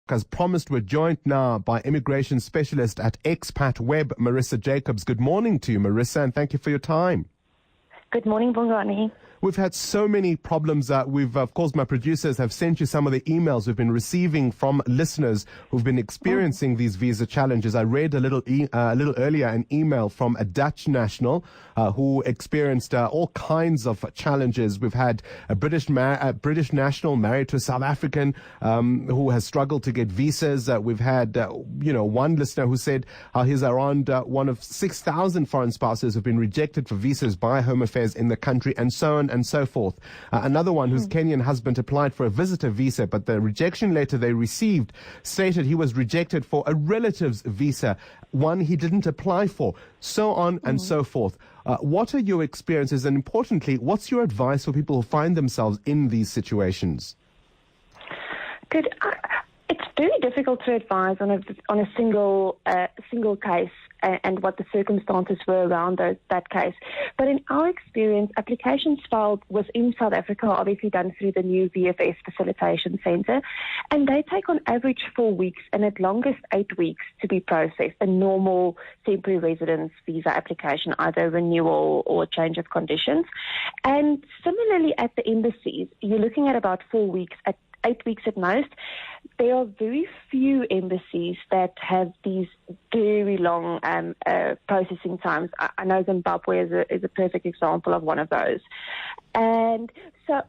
As promised, we're joined now by immigration specialist at Xpatweb, Marisa Jacobs. Good morning to you, Marisa, and thank you for your time. Good morning, Bongani. We've had so many problems. Of course, my producers have sent you some of the emails we've been receiving from listeners who've been experiencing these visa challenges. I read a little earlier an email from a Dutch national who experienced all kinds of challenges. We've had a British national married to a South African who has struggled to get visas. We've had, one listener who said he's around one of 6,000 foreign spouses who've been rejected for visas by Home Affairs in the country, and so on and so forth. Another one whose Kenyan husband applied for a visitor visa, but the rejection letter they received stated he was rejected for a relative's visa, one he didn't apply for, so on and so forth. What are your experiences, and importantly, what's your advice for people who find themselves in these situations? Good. It's very difficult to advise on a single case and what the circumstances were around that case. But in our experience, applications filed within South Africa are obviously done through the new VFS Facilitation Centre, and they take on average 4 weeks and at longest 8 weeks to be processed, a normal temporary residence visa application, either renewal or a change of conditions. And similarly at the embassies, you're looking at about 4 weeks, at 8 weeks at most. There are very few embassies that have these very long processing times. I know Zimbabwe is a perfect example of one of those. And so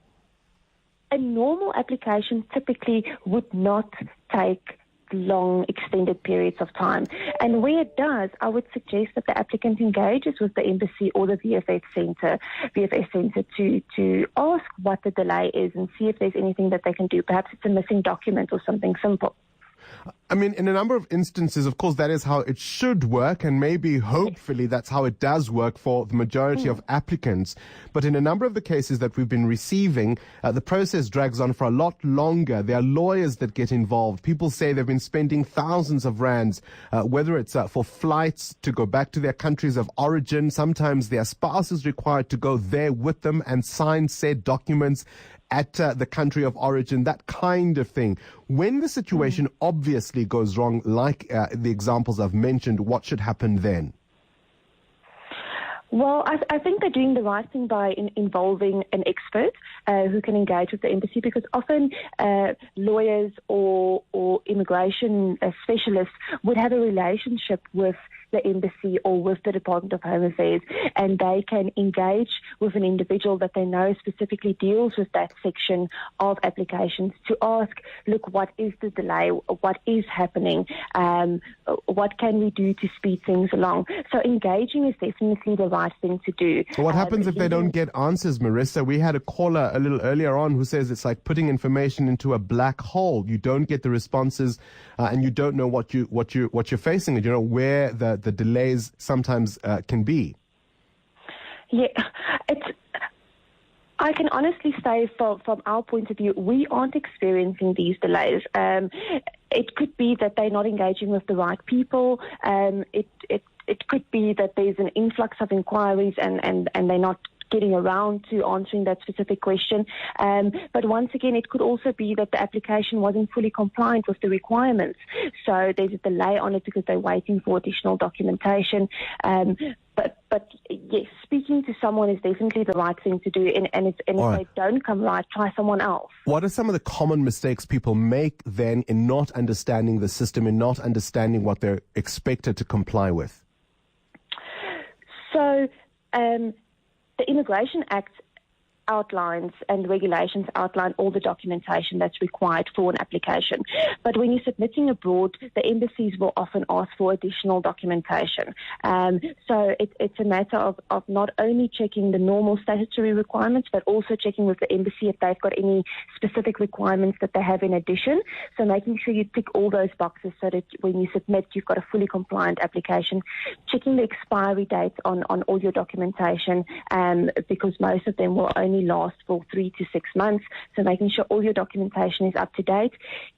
a normal application typically would not take long extended periods of time. And where it does, I would suggest that the applicant engages with the embassy or the VFS Centre to ask what the delay is and see if there's anything that they can do. Perhaps it's a missing document or something simple. I mean, in a number of instances, of course, that is how it should work, and maybe, hopefully, that's how it does work for the majority of applicants. But in a number of the cases that we've been receiving, the process drags on for a lot longer. There are lawyers that get involved. People say they've been spending thousands of rands, whether it's for flights to go back to their countries of origin. Sometimes their spouse is required to go there with them and sign said documents at the country of origin, that kind of thing. When the situation obviously goes wrong, like the examples I've mentioned, what should happen then? Well, I think they're doing the right thing by involving an expert who can engage with the embassy, because often lawyers or immigration specialists would have a relationship with the embassy or with the Department of Home Affairs, and they can engage with an individual that they know specifically deals with that section of applications to ask, look, what is the delay? What is happening? What can we do to speed things along? So engaging is definitely the right thing to do. So what happens if they don't get answers, Marisa? We had a caller a little earlier on who says it's like putting information into a black hole. You don't get the responses, and you don't know what you're facing, and you know where the delays sometimes can be. Yeah, I can honestly say from our point of view, we aren't experiencing these delays. It could be that they're not engaging with the right people. It could be that there's an influx of inquiries and they're not getting around to answering that specific question. But once again, it could also be that the application wasn't fully compliant with the requirements. So there's a delay on it because they're waiting for additional documentation. But yes, speaking to someone is definitely the right thing to do. And if they don't come right, try someone else. What are some of the common mistakes people make then in not understanding the system, in not understanding what they're expected to comply with? So, the Immigration Act outlines and regulations outline all the documentation that's required for an application. But when you're submitting abroad, the embassies will often ask for additional documentation. So it's a matter of not only checking the normal statutory requirements, but also checking with the embassy if they've got any specific requirements that they have in addition. So making sure you tick all those boxes so that when you submit, you've got a fully compliant application. Checking the expiry dates on all your documentation, because most of them will only last for 3 to 6 months. So making sure all your documentation is up to date.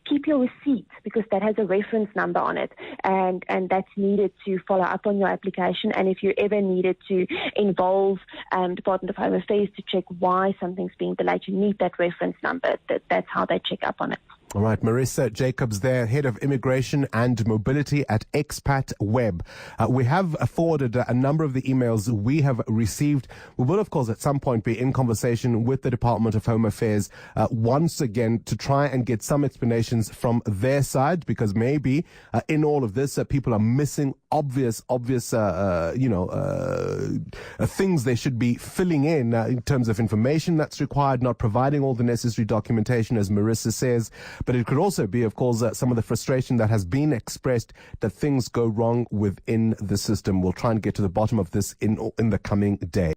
Keep your receipt, because that has a reference number on it, and that's needed to follow up on your application. And if you ever needed to involve Department of Home Affairs to check why something's being delayed, you need that reference number. That's how they check up on it. All right, Marisa Jacobs there, Head of Immigration and Mobility at Xpatweb. We have forwarded a number of the emails we have received. We will, of course, at some point be in conversation with the Department of Home Affairs once again to try and get some explanations from their side, because maybe in all of this, people are missing obvious things they should be filling in terms of information that's required, not providing all the necessary documentation, as Marisa says. But it could also be, of course, some of the frustration that has been expressed that things go wrong within the system. We'll try and get to the bottom of this in the coming day.